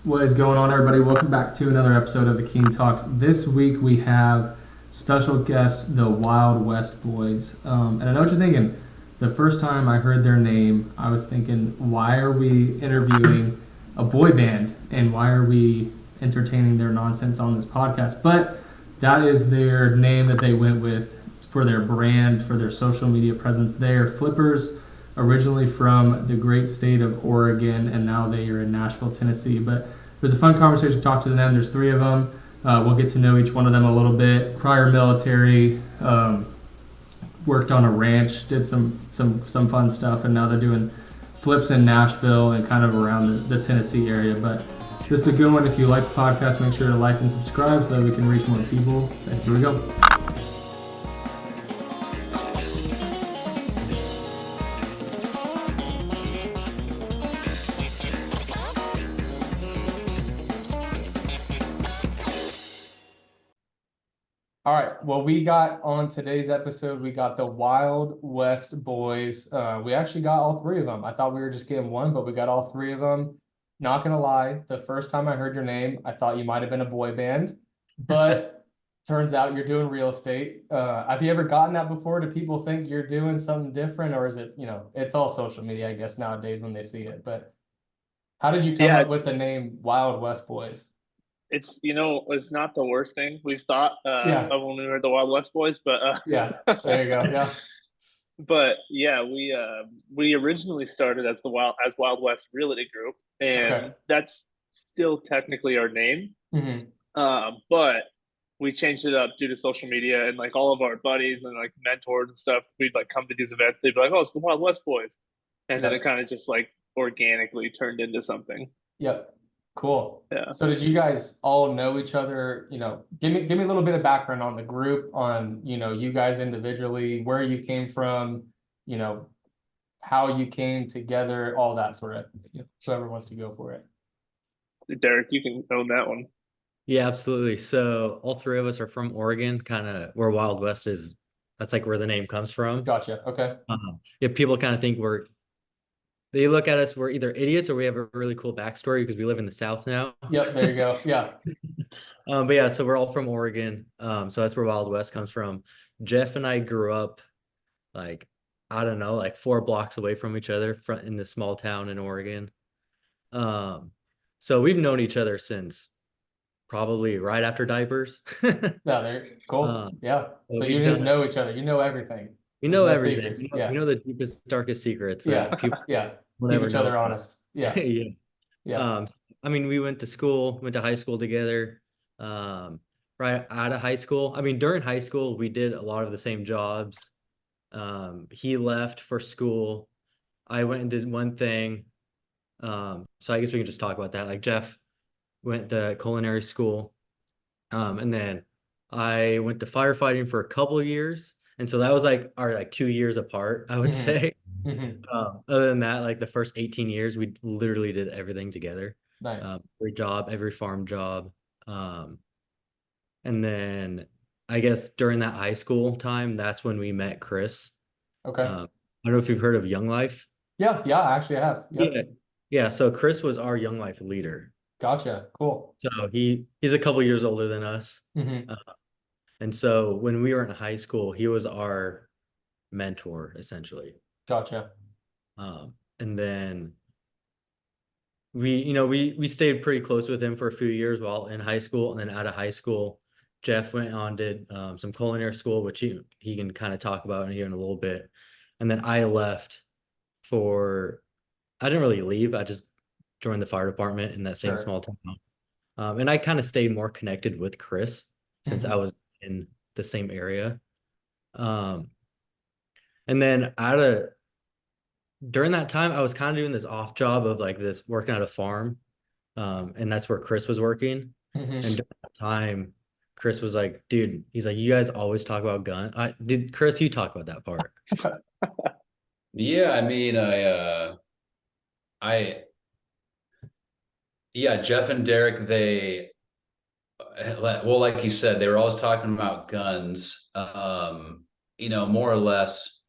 What is going on, everybody? Welcome back to another episode of the King Talks. This week we have special guest, the Wild West Boys. And I know what you're thinking. The first time I heard their name, I was thinking, why are we interviewing a boy band and why are we entertaining their nonsense on this podcast? But that is their name that they went with for their brand, for their social media presence. They are Flippers, originally from the great state of Oregon, and now they are in Nashville, Tennessee. But it was a fun conversation to talk to them. There's three of them. We'll get to know each one of them a little bit. Prior military, worked on a ranch, did some fun stuff, and now they're doing flips in Nashville and kind of around the Tennessee area. But this is a good one. If you like the podcast, make sure to like and subscribe so that we can reach more people. And here we go. All right. Well, we got on today's episode, we got the Wild West Boys. We actually got all three of them. I thought we were just getting one, but we got all three of them. Not gonna lie, the first time I heard your name, I thought you might have been a boy band, but turns out you're doing real estate. Have you ever gotten that before? Do people think you're doing something different, or is it, it's all social media, I guess, nowadays when they see it. But how did you come Yeah, up with the name Wild West Boys? it's not the worst thing we've thought Yeah, of when we were the Wild West Boys, but yeah, there you go. Yeah. but yeah, we originally started as Wild West Realty Group, Okay. and that's still technically our name. Hmm. But we changed it up due to social media and like all of our buddies and like mentors and stuff. We'd like come to these events. They'd be like, "Oh, it's the Wild West Boys," and then it Yep. kind of just like organically turned into something. Yep. Cool. Yeah. So did you guys all know each other? Give me a little bit of background on the group, on, you guys individually, where you came from, you know, how you came together, all that sort of, whoever wants to go for it. Derek, you can own that one. Yeah, absolutely. So all three of us are from Oregon, kind of where Wild West is. That's like where the name comes from. Gotcha. Okay. Yeah, people kind of think they look at us, we're either idiots or we have a really cool backstory because we live in the South now. Yep. There you go. Yeah. But yeah, so we're all from Oregon. So that's where Wild West comes from. Jeff and I grew up like, I don't know, like 4 blocks away from each other in this small town in Oregon. So we've known each other since probably right after diapers. Yeah. There. Cool. Yeah. So So you we've just done know each other. You know everything. We There's know no everything. secrets. We Yeah. know the deepest, darkest secrets Yeah. that people Yeah. will Keep never each know. other honest. Yeah. Yeah. Yeah. I mean, we went to high school together. Um, right out of high school. I mean, during high school, we did a lot of the same jobs. He left for school. I went and did one thing. So I guess we can just talk about that. Like Jeff went to culinary school. And then I went to firefighting for a couple of years. And so that was like our like 2 years apart, I would Hmm. say. Hmm. Other than that, like the first 18 years, we literally did everything together. Nice. Every job, every farm job. Um, and then I guess during that high school time, that's when we met Chris. Okay. I don't know if you've heard of Young Life. Yeah. Yeah. I actually have. Yeah. Yep. Yeah. So Chris was our Young Life leader. Gotcha. Cool. So he's a couple years older than us. Hmm. And so when we were in high school, he was our mentor essentially. Gotcha. And then we stayed pretty close with him for a few years while in high school. And then out of high school, Jeff went on, did some culinary school, which he can kind of talk about here in a little bit. And then I left I didn't really leave. I just joined the fire department in that same Sure. small town. And I kind of stayed more connected with Chris since I Hmm. was in the same area. Um, and then during that time, I was kind of doing this off job of like this working at a farm. And that's where Chris was working. And Hmm. during that time, Chris was like, dude, he's like, you guys always talk about gun. Chris, you talk about that part. Yeah, I mean, I, yeah, Jeff and Derek, well, like you said, they were always talking about guns. More or less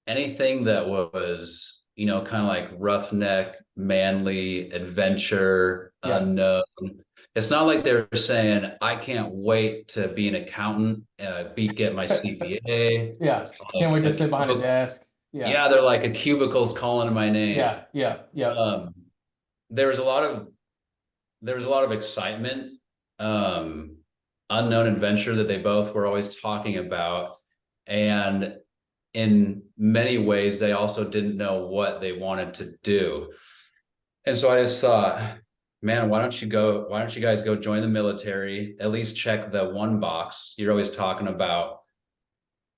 anything that was you know, kind of like roughneck, manly, adventure, Yeah. unknown. It's not like they're saying, I can't wait to be an accountant, get my CPA. Yeah. Can't Like wait to sit behind a desk. Yeah. yeah, they're like a cubicle's calling my name. Yeah. Yeah. Yeah. Um, there was a lot of excitement, um, unknown adventure that they both were always talking about. And in many ways, they also didn't know what they wanted to do. And so I just thought, man, why don't you guys go join the military? At least check the one box. You're always talking about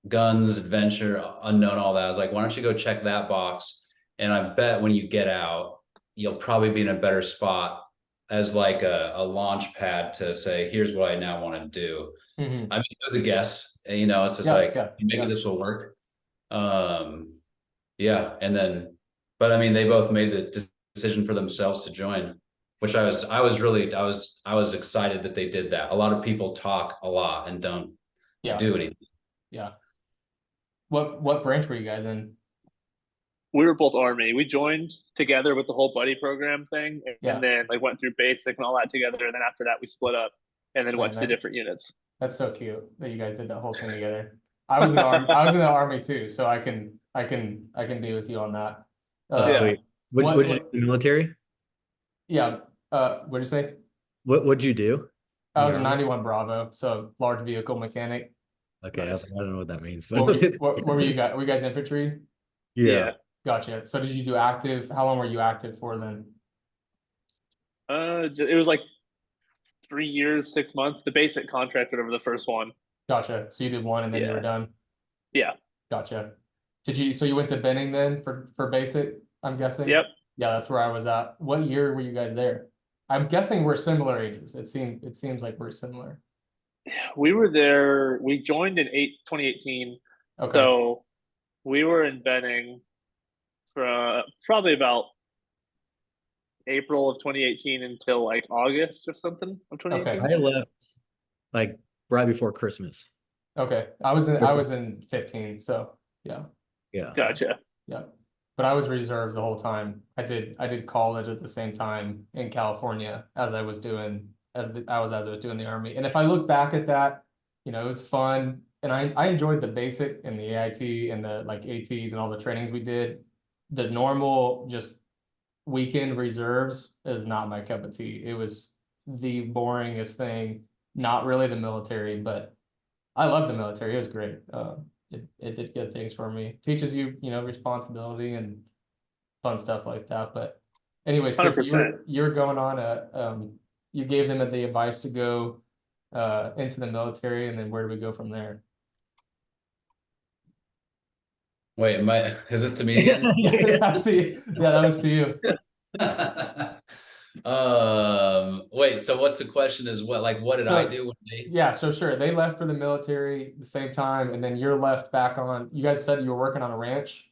guns, adventure, unknown, all that. I was like, why don't you go check that box? And I bet when you get out, you'll probably be in a better spot as like a launch pad to say, here's what I now want to do. Mhm. I mean, it was a guess, you know, it's just Yeah, like, yeah, maybe yeah. this will work. Yeah. And then, but I mean, they both made the decision for themselves to join, which I was excited that they did that. A lot of people talk a lot and don't Yeah. do anything. Yeah. What branch were you guys in? We were both Army. We joined together with the whole buddy program thing, Yeah. and then like went through basic and all that together. And then after that, we split up, and then went to the Man, different units. that's so cute that you guys did that whole thing together. I was in the army. I was in the army too, so I can be with you on that. Oh, Yeah. sweet. What'd you do in the military? Yeah. What'd you say? What'd you do? I in was the a Army? 91 Bravo, so large vehicle mechanic. Okay, I was Nice. like, I don't know what that means, What but were you, what were you guys? Were you guys infantry? yeah. Gotcha. So did you do active? How long were you active for then? It was like 3 years, 6 months. The basic contract, whatever the first one. Gotcha. So you did one and then you were Yeah. done. Yeah. Gotcha. So you went to Benning then for basic, I'm guessing? Yep. Yeah, that's where I was at. What year were you guys there? I'm guessing we're similar ages. It seems like we're similar. We were there. We joined in 2018. Okay. So we were in Benning for probably about April of 2018 until like August or something of 2018. I left like right before Christmas. Okay. I was in 15, so yeah. Yeah. Gotcha. Yeah. But I was reserves the whole time. I did college at the same time in California as I was doing the army. And if I look back at that, it was fun and I enjoyed the basic and the AIT and the like ATs and all the trainings we did. The normal just weekend reserves is not my cup of tea. It was the boringest thing. Not really the military, but I love the military. It was great. It did good things for me. Teaches you, responsibility and fun stuff like that. But anyways, Chris, 100%. you're going on you gave them the advice to go into the military, and then where do we go from there? Wait, is this to me again? That's to you. Yeah, that was to you. Wait, so what's the question is what did I So- do when they Yeah, so sure, they left for the military the same time, and then you're left back on. You guys said you were working on a ranch.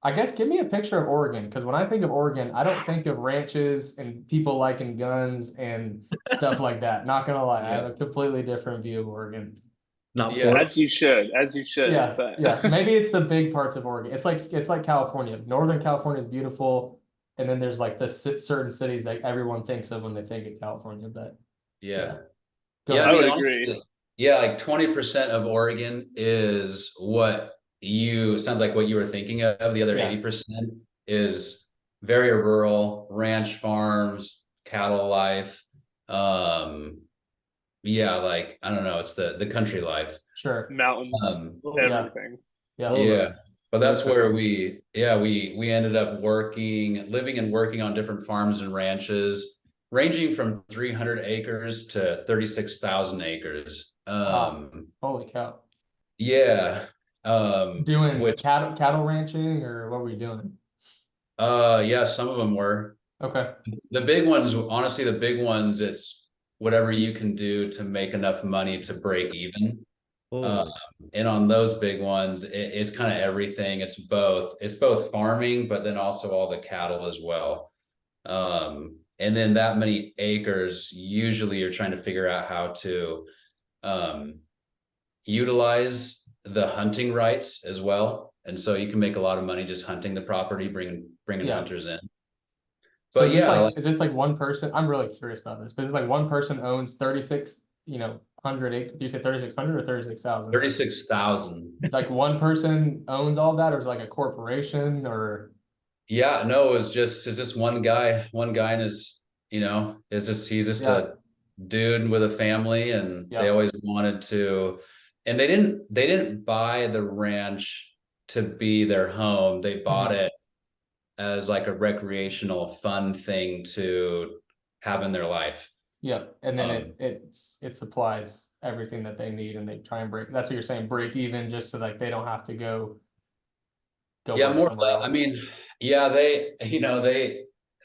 I guess give me a picture of Oregon, because when I think of Oregon, I don't think of ranches and people liking guns and stuff like that. Not gonna lie, I have a completely different view of Oregon. Not Yeah, Florida. As you should. Yeah, But yeah. Maybe it's the big parts of Oregon. It's like California. Northern California is beautiful, and then there's like the certain cities that everyone thinks of when they think of California. But yeah. go Yeah, ahead. I would honestly, agree. yeah, like 20% of Oregon is sounds like what you were thinking of. The other Yeah. 80% is very rural, ranch farms, cattle life. Yeah, like I don't know, it's the country life. Sure. Mountains, Yeah. everything. Yeah. Yeah. But that's Perfect. where we ended up living and working on different farms and ranches, ranging from 300 acres to 36,000 acres. Wow. Holy cow. Yeah. Doing Which cattle ranching, or what were you doing? yeah, some of them were. Okay. The big ones, honestly, it's whatever you can do to make enough money to break even. Oh, And on those big ones, it's kind of everything. It's both farming, but then also all the cattle as well. And then that many acres, usually you're trying to figure out how to utilize the hunting rights as well. And so you can make a lot of money just hunting the property, bringing bringing Yeah. hunters in. So But is this yeah, like, is it like one person? I'm really curious about this, but it's like one person owns 36, hundred acres. Do you say 3,600 or 36,000? 36,000. It's like one person owns all that, or is it like a corporation or? Yeah, no, it's just one guy in his, he's just Yeah. a dude with a family, and they Yeah. always wanted to, and they didn't buy the ranch to be their home. They bought Mhm. it as like a recreational fun thing to have in their life. Yeah, and then Um, it supplies everything that they need, and they try and break. That's what you're saying, break even, just so like they don't have to go yeah, work more or somewhere less. I else. mean, yeah,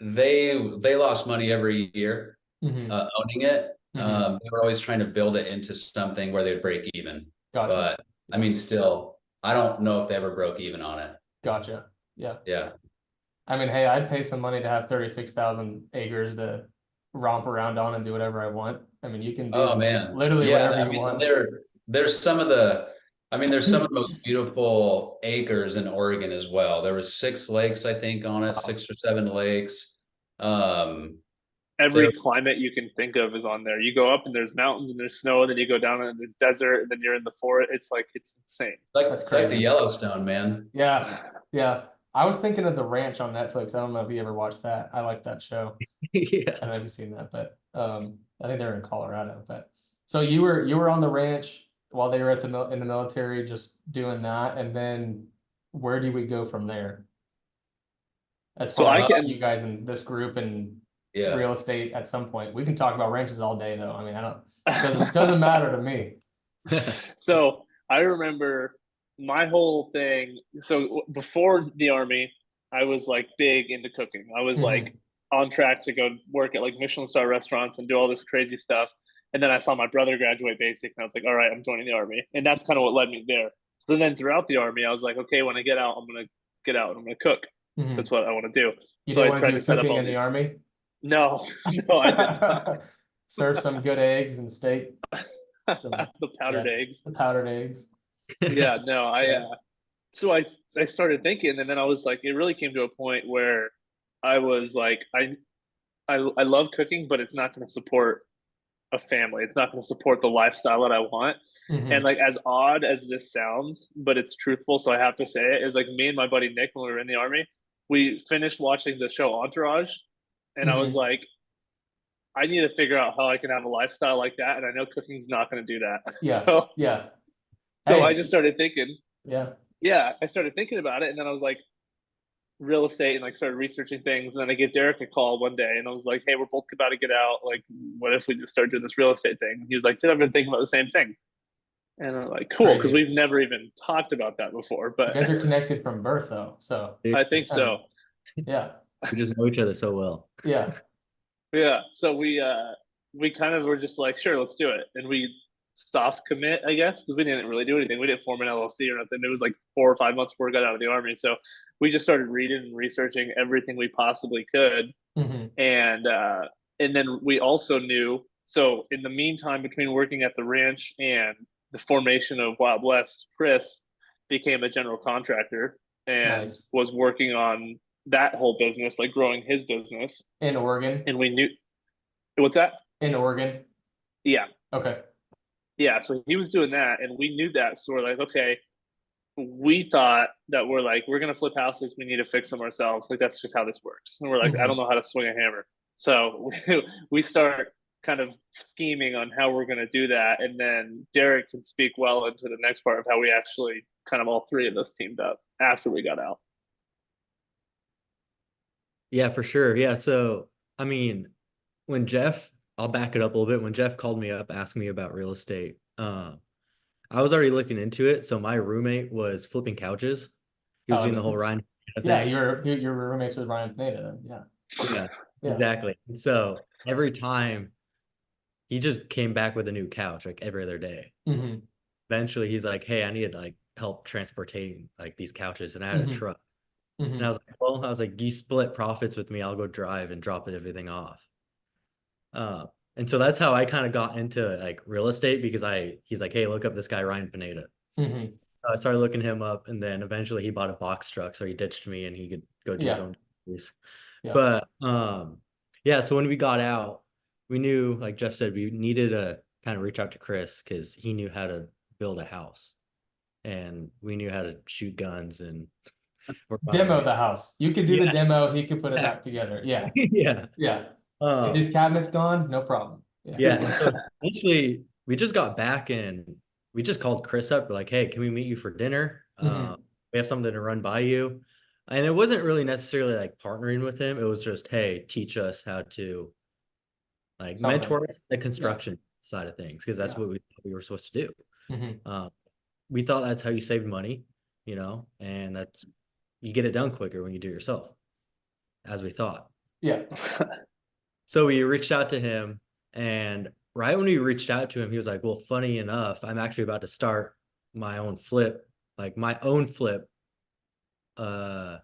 they lost money every year Hmm. owning it. Hmm. They were always trying to build it into something where they'd break even. Gotcha. But I mean, still, I don't know if they ever broke even on it. Gotcha. Yeah. Yeah. I mean, hey, I'd pay some money to have 36,000 acres to romp around on and do whatever I want. I mean, you can Oh do man. literally Yeah. whatever I you mean, want. there's some of the, there's some of the most beautiful acres in Oregon as well. There was 6 lakes, I think, on it, 6 or 7 lakes. Um, Every there, climate you can think of is on there. You go up and there's mountains and there's snow, and then you go down and there's desert, and then you're in the forest. It's insane. That's it's like the crazy. Yellowstone, man. Yeah. Yeah. I was thinking of The Ranch on Netflix. I don't know if you ever watched that. I like that show. Yeah. I don't know if you've seen that, but I think they're in Colorado. But so you were on the ranch while they were at in the military, just doing that, and then where do we go from there? As So far I as can you guys in this group and Yeah. real estate at some point, we can talk about ranches all day, though. I mean, I don't doesn't matter to me. So I remember my whole thing. So before the army, I was like big into cooking. I was like Hmm. on track to go work at like Michelin star restaurants and do all this crazy stuff. And then I saw my brother graduate basic, and I was like, all right, I'm joining the army. And that's kind of what led me there. So then throughout the army, I was like, okay, when I get out, I'm gonna get out and I'm gonna cook. Hmm. That's what I want to do. You So didn't I want to tried do to set up cooking all in the these. army? No, no, I did not. Serve some good eggs and steak, some The powdered yeah, eggs. the powdered eggs. Yeah, no, I Yeah. so I started thinking, and then I was like, it really came to a point where I was like, I love cooking, but it's not going to support a family. It's not going to support the lifestyle that I want. And Hmm. like, as odd as this sounds, but it's truthful, so I have to say it, is like me and my buddy Nick, when we were in the army, we finished watching the show Entourage, and I was Hmm. like, I need to figure out how I can have a lifestyle like that, and I know cooking's not going to do that. Yeah. So Yeah. so I Hey. just started thinking, Yeah. yeah, I started thinking about it, and then I was like, real estate, and like started researching things. And then I gave Derek a call one day, and I was like, "Hey, we're both about to get out. Like, what if we just start doing this real estate thing?" And he was like, "Dude, I've been thinking about the same thing." And I'm like, It's "Cool," because crazy. we've never even talked about that before. You But guys are connected from birth, though. So, I think I mean, so. yeah. We just know each other so well. Yeah. Yeah. So we kind of were just like, "Sure, let's do it," and we soft commit, I guess, because we didn't really do anything. We didn't form an LLC or nothing. It was like 4 or 5 months before we got out of the army. So we just started reading and researching everything we possibly could. Hmm. and uh and then we also knew, so in the meantime between working at the ranch and the formation of Wild West, Chris became a general contractor and Nice. was working on that whole business, like growing his business. In Oregon. And we knew, what's that? In Oregon. Yeah, Okay. yeah, so he was doing that and we knew that, so we're like, okay, we thought that we're gonna flip houses, we need to fix them ourselves, like that's just how this works. And we're like, I don't Hmm. know how to swing a hammer. So we start kind of scheming on how we're gonna do that, and then Derek can speak well into the next part of how we actually kind of all three of us teamed up after we got out. Yeah, for sure. Yeah. So, I mean, when Jeff, I'll back it up a little bit. When Jeff called me up, asked me about real estate, I was already looking into it. So my roommate was flipping couches. He was Oh, doing the whole Ryan yeah. thing. Your roommates with Ryan Pineda. Then. Yeah. Yeah, Yeah. exactly. And so every time he just came back with a new couch, like every other day. Hmm. Eventually he's like, hey, I need to like help transporting like these couches. And I had a Hmm. truck. And Hmm. I was like, you split profits with me. I'll go drive and drop everything off. Uh, and so that's how I kind of got into like real estate because he's like, hey, look up this guy, Ryan Pineda. Hmm. I started looking him up, and then eventually he bought a box truck. So he ditched me and he could go do his Yeah. own. Yeah. But yeah, so when we got out, we knew, like Jeff said, we needed to kind of reach out to Chris because he knew how to build a house and we knew how to shoot guns and we're Demo fine. the house. You could do the Yeah. demo. He could put it back together. Yeah. Yeah. Yeah. If his cabinet's gone, no problem. Yeah. And so essentially we just got back and we just called Chris up. We're like, hey, can we meet you for dinner? Mhm. We have something to run by you. And it wasn't really necessarily like partnering with him. It was just, hey, teach us how to like Something. mentor us the construction side of things because that's Yeah. what we were supposed to do. Mhm. We thought that's how you saved money, and that's you get it done quicker when you do it yourself, as we thought. Yeah. So we reached out to him, and right when we reached out to him, he was like, "Well, funny enough, I'm actually about to start my own flip, uh,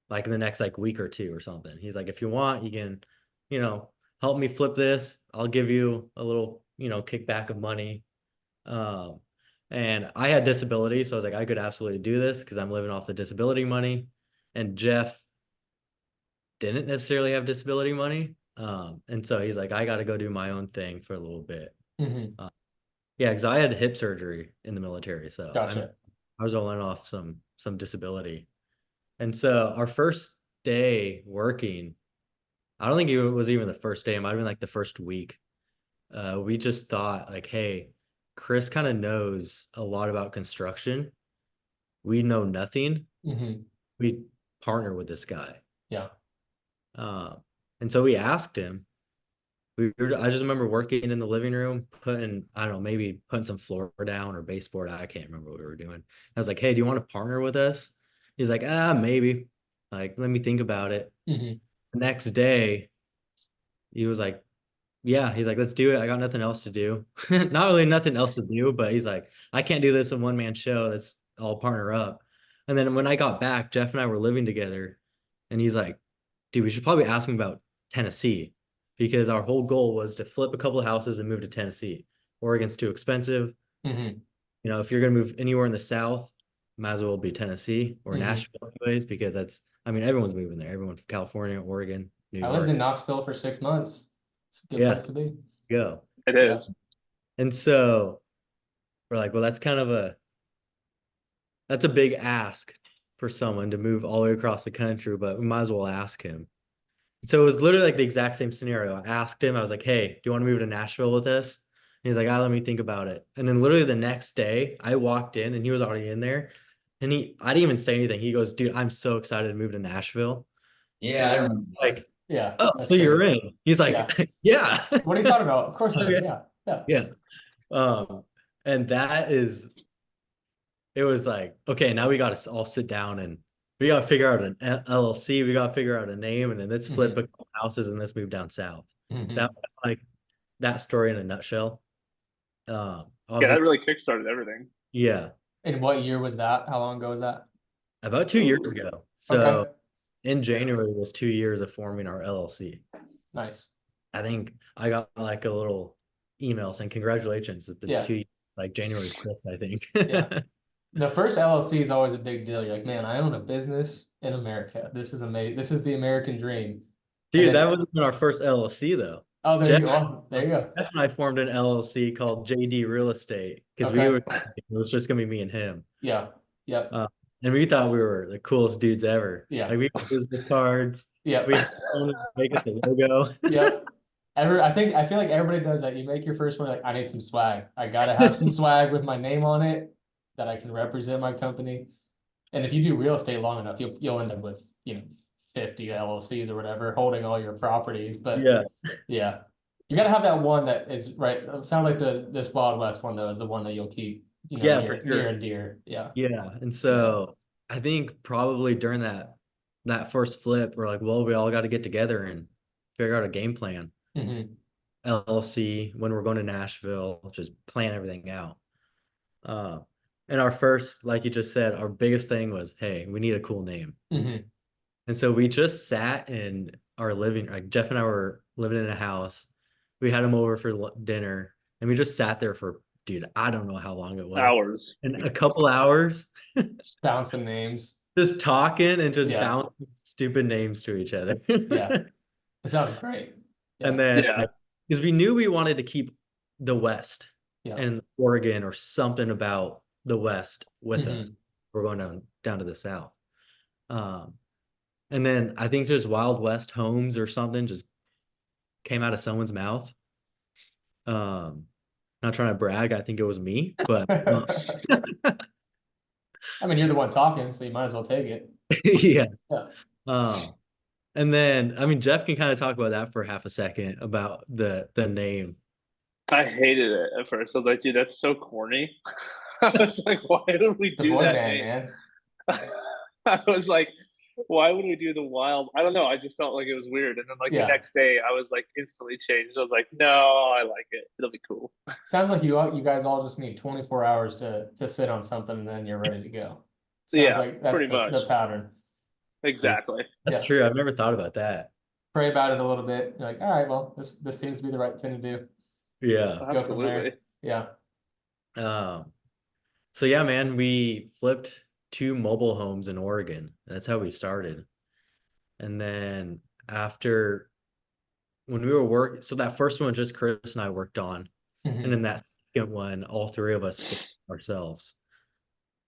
like in the next like week or two or something." He's like, "If you want, you can, help me flip this. I'll give you a little, kickback of money." Um, and I had disability, so I was like, I could absolutely do this because I'm living off the disability money. And Jeff didn't necessarily have disability money. And so he's like, I got to go do my own thing for a little bit. Mhm. Yeah, because I had hip surgery in the military, so Gotcha. I was rolling off some disability. And so our first day working, I don't think it was even the first day. It might have been like the first week. We just thought like, hey, Chris kind of knows a lot about construction. We know nothing. Mhm. We partner with this guy. Yeah. Uh, and so we asked him. I just remember working in the living room, I don't know, maybe putting some floor down or baseboard. I can't remember what we were doing. I was like, hey, do you want to partner with us? He's like, maybe. Like, let me think about it. Mhm. The next day, he was like, yeah, he's like, let's do it. I got nothing else to do. Not really nothing else to do, but he's like, I can't do this in one man show. Let's all partner up. And then when I got back, Jeff and I were living together, and he's like, dude, we should probably ask him about Tennessee because our whole goal was to flip a couple of houses and move to Tennessee. Oregon's too expensive. Mhm. If you're gonna move anywhere in the South, might as well be Tennessee or Mhm. Nashville, anyways, because everyone's moving there. Everyone from California, Oregon, New I lived York. in Knoxville for 6 months. It's a good Yeah, place to be. go. It is. And so we're like, well, that's a big ask for someone to move all the way across the country, but we might as well ask him. So it was literally like the exact same scenario. I asked him, I was like, hey, do you want to move to Nashville with us? And he's like, let me think about it. And then literally the next day, I walked in and he was already in there. And I didn't even say anything. He goes, dude, I'm so excited to move to Nashville. Yeah, I remember. Like, Yeah. oh, That's so you're crazy. in. He's Yeah. like, yeah. What are you talking about? Of course I'm in. Okay. Yeah. Yeah. Yeah. And it was like, okay, now we got to all sit down and we got to figure out an LLC. We got to figure out a name and then let's flip a couple houses and let's move down south. Mhm. That's like that story in a nutshell. Yeah, Obviously, that really kickstarted everything. yeah, And what year was that? How long ago was that? about 2 years Ooh. ago. So Okay. in January was 2 years of forming our LLC. Nice. I think I got like a little email saying congratulations. It's been Yeah. 2 years, like January 6th, I think. Yeah. The first LLC is always a big deal. You're like, man, I own a business in America. This is amazing. This is the American dream. And Dude, then, that wasn't our first LLC though. oh, there Jeff, you go. Oh, there you go. Jeff and I formed an LLC called JD Real Estate because Okay. it was just gonna be me and him. Yeah. Yep. And we thought we were the coolest dudes ever. Yeah. Like we had business cards. Yep. We make it the logo. Yep. I feel like everybody does that. You make your first one, like, I need some swag. I gotta have some swag with my name on it that I can represent my company. And if you do real estate long enough, you'll end up with, 50 LLCs or whatever, holding all your properties. But Yeah. yeah, you gotta have that one that is right. It sounds like this Wild West one though is the one that you'll keep, Yeah, near, for sure. near and dear. Yeah. Yeah. And so I think probably during that first flip, we're like, well, we all got to get together and figure out a game plan. Mm-hmm. LLC, when we're going to Nashville, just plan everything out. And our first, like you just said, our biggest thing was, hey, we need a cool name. Mm-hmm. And so we just sat in our living, like Jeff and I were living in a house. We had him over for dinner and we just sat there for, dude, I don't know how long it was. Hours. In a couple hours. Just bouncing names. just talking and just Yeah. bouncing stupid names to each other. Yeah. It sounds great. And Yeah. then, Yeah. because we knew we wanted to keep the West Yeah. and Oregon or something about the West with us. Mhm. We're going down to the South. And then I think just Wild West Homes or something just came out of someone's mouth. Not trying to brag, I think it was me, but I mean, you're the one talking, so you might as well take it. yeah. Yeah. And then I mean Jeff can kind of talk about that for half a second about the name. I hated it at first. I was like, dude, that's so corny. I was like, why would we It's a do boy that band, name? man. I was like, why would we do the wild? I don't know. I just felt like it was weird. And then like the Yeah. next day, I was like instantly changed. I was like, no, I like it. It'll be cool. Sounds like you guys all just need 24 hours to sit on something and then you're ready to go. Sounds Yeah, like that's pretty much. the pattern. Exactly. That's Yeah. true. I've never thought about that. Pray about it a little bit. You're like, all right, well, this seems to be the right thing to do. Yeah. Go from there. Absolutely. Yeah. So yeah, man, we flipped 2 mobile homes in Oregon. That's how we started. And then after when we were so that first one just Chris and I worked on. Mhm. And then that second one, all three of us flipped ourselves.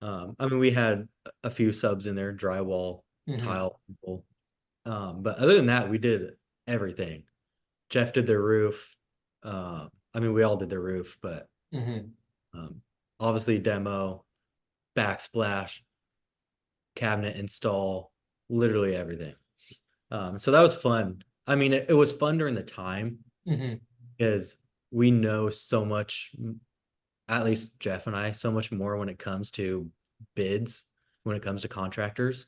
I mean, we had a few subs in there, drywall, Mhm. tile people. But other than that, we did everything. Jeff did the roof. I mean, we all did the roof, but Mhm. obviously demo, backsplash, cabinet install, literally everything. So that was fun. I mean, it was fun during the time Mhm. because we know so much, at least Jeff and I, so much more when it comes to bids, when it comes to contractors.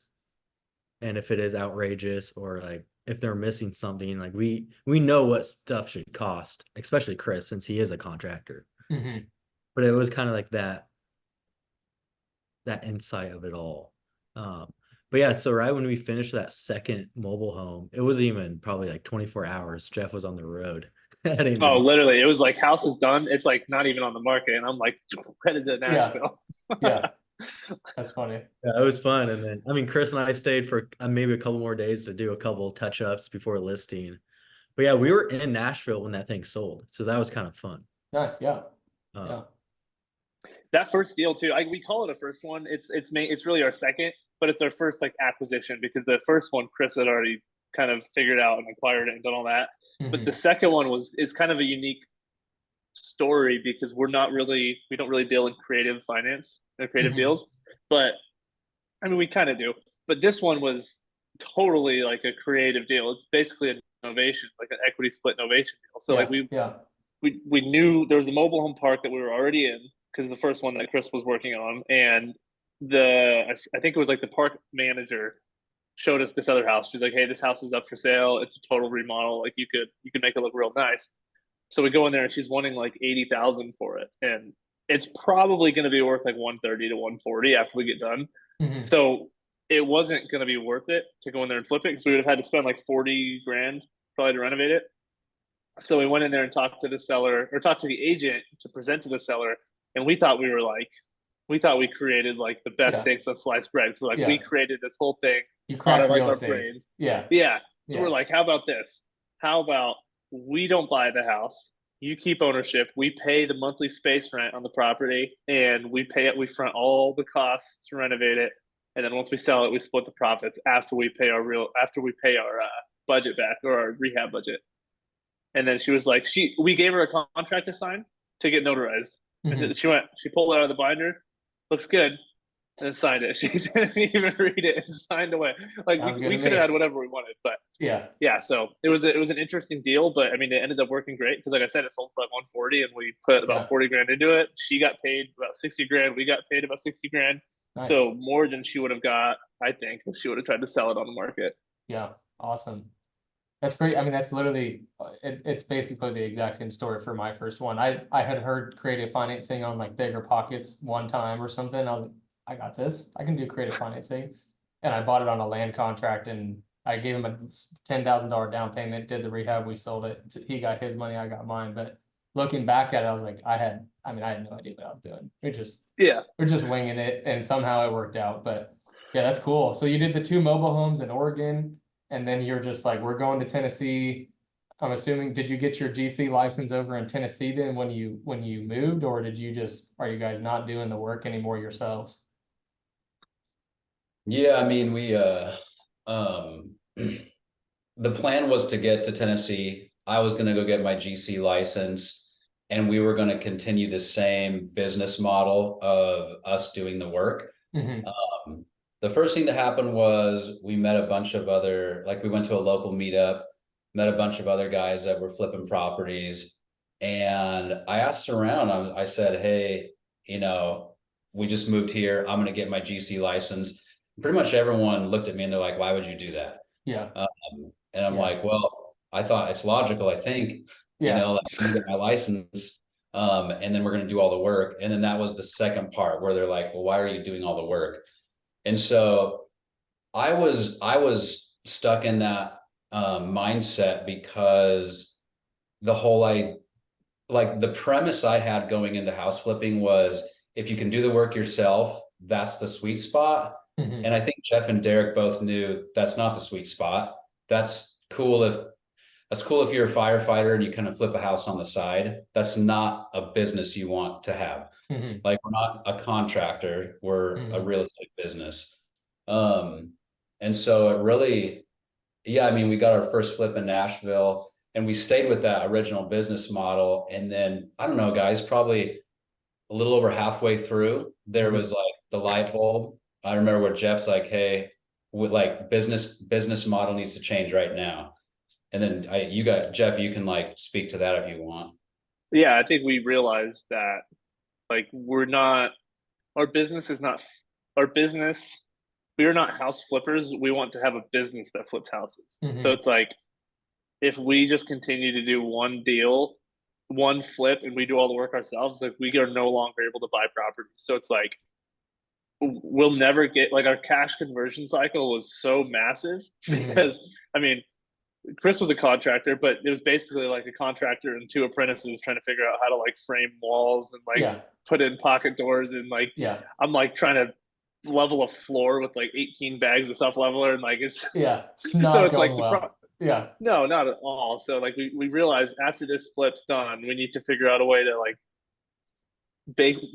And if it is outrageous or like if they're missing something, like we know what stuff should cost, especially Chris, since he is a contractor. Mhm. But it was kind of like that insight of it all. But yeah, so right when we finished that second mobile home, it wasn't even probably like 24 hours. Jeff was on the road. heading Oh, to- literally. It was like house is done. It's like not even on the market. And I'm like headed to Nashville. Yeah. That's funny. Yeah, it was fun. And then, I mean, Chris and I stayed for maybe a couple more days to do a couple touch ups before listing. But yeah, we were in Nashville when that thing sold. So that was kind of fun. Nice. Yeah. Uh, Yeah. That first deal too. We call it a first one. It's really our second, but it's our first like acquisition because the first one Chris had already kind of figured out and acquired it and done all that. But the Mhm. second one is kind of a unique story because we don't really deal in creative finance or creative Mhm. deals. But I mean we kind of do. But this one was totally like a creative deal. It's basically an innovation, like an equity split innovation deal. So Yeah. like Yeah. we knew there was a mobile home park that we were already in because the first one that Chris was working on, and I think it was like the park manager showed us this other house. She's like, "Hey, this house is up for sale. It's a total remodel. Like you could make it look real nice." So we go in there and she's wanting like 80,000 for it, and it's probably going to be worth like 130 to 140 after we get done. Mhm. So it wasn't going to be worth it to go in there and flip it because we would have had to spend like 40 grand probably to renovate it. So we went in there and talked to the seller or talked to the agent to present to the seller. And we thought we thought we created like the best Yeah. things on sliced bread. So like Yeah. we created this whole thing You out cracked of like real our estate. brains. Yeah. Yeah. So Yeah. we're like, how about this? How about we don't buy the house? You keep ownership. We pay the monthly space rent on the property and we front all the costs to renovate it. And then once we sell it, we split the profits after we pay our budget back or our rehab budget. And then she was like, we gave her a contract to sign to get notarized. Mhm. And she pulled it out of the binder, looks good, and then signed it. She didn't even read it and signed away. Like Sounds good we to could have me. had whatever we wanted, but Yeah. yeah. So it was an interesting deal, but I mean, it ended up working great because, like I said, it sold for like 140, and we put about Yeah. 40 grand into it. She got paid about 60 grand. We got paid about 60 grand. Nice. So more than she would have got, I think, if she would have tried to sell it on the market. Yeah. Awesome. That's great. I mean, that's literally it's basically the exact same story for my first one. I had heard creative financing on like Bigger Pockets one time or something. I was like, I got this. I can do creative financing, and I bought it on a land contract, and I gave him a $10,000 down payment. Did the rehab, we sold it. He got his money, I got mine. But looking back at it, I was like, I had no idea what I was doing. We're just Yeah. winging it, and somehow it worked out. But Yeah, that's cool. So you did the 2 mobile homes in Oregon, and then you're just like, we're going to Tennessee. I'm assuming, did you get your GC license over in Tennessee then when you moved, or did you just, are you guys not doing the work anymore yourselves? Yeah, I mean, um, the plan was to get to Tennessee. I was gonna go get my GC license, and we were gonna continue the same business model of us doing the work. Mm-hmm. The first thing that happened was we met a bunch of other, like we went to a local meetup, met a bunch of other guys that were flipping properties. And I asked around, I said, hey, you know, we just moved here. I'm going to get my GC license. Pretty much everyone looked at me and they're like, why would you do that? Yeah. And I'm Yeah. like, well, I thought it's logical. I think, Yeah. like, I'm gonna get my license, and then we're going to do all the work. And then that was the second part where they're like, well, why are you doing all the work? And so I was stuck in that mindset because the whole like the premise I had going into house flipping was if you can do the work yourself, that's the sweet spot. Mm-hmm. And I think Jeff and Derek both knew that's not the sweet spot. That's cool if you're a firefighter and you kind of flip a house on the side. That's not a business you want to have. Mm-hmm. Like, we're not a contractor, we're a Mm-hmm. real estate business. Um, and so it really, yeah, I mean, we got our first flip in Nashville and we stayed with that original business model. And then, I don't know, guys, probably a little over halfway through, there was like the light bulb. I remember where Jeff's like, hey, with like business model needs to change right now. And then you got Jeff, you can like speak to that if you want. Yeah, I think we realized that like we're not our business is not our business. We are not house flippers. We want to have a business that flips houses. So Mm-hmm. it's like if we just continue to do one deal, one flip, and we do all the work ourselves, like we are no longer able to buy properties. So it's like we'll never get like our cash conversion cycle was so massive Mm-hmm. because I mean Chris was a contractor, but it was basically like a contractor and 2 apprentices trying to figure out how to like frame walls and like Yeah. put in pocket doors and like Yeah. I'm like trying to level a floor with like 18 bags of stuff leveler and like it's Yeah. It's so not it's like going well. Yeah. no, not at all. So like we realized after this flip's done, we need to figure out a way to like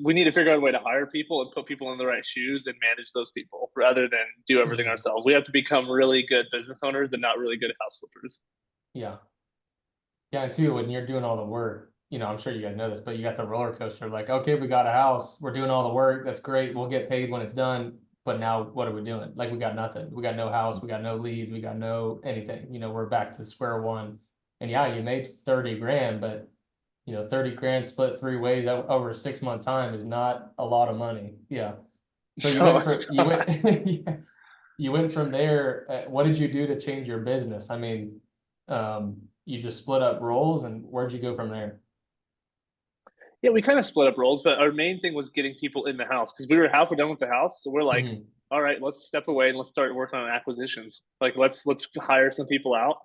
we need to figure out a way to hire people and put people in the right shoes and manage those people rather than do everything Mm-hmm. ourselves. We have to become really good business owners and not really good house flippers. Yeah. Yeah, and too, when you're doing all the work, I'm sure you guys know this, but you got the roller coaster, like, okay, we got a house, we're doing all the work, that's great, we'll get paid when it's done, but now what are we doing? Like, we got nothing. We got no house, we got no leads, we got no anything. We're back to square one. And yeah, you made 30 grand, but 30 grand split 3 ways over a 6-month time is not a lot of money. Yeah. So you No, went it's for you went you went from there. What did you do to change your business? I mean, you just split up roles, and where'd you go from there? Yeah, we kind of split up roles, but our main thing was getting people in the house because we were halfway done with the house. So we're like, Mm-hmm. all right, let's step away and let's start working on acquisitions. Like let's hire some people out.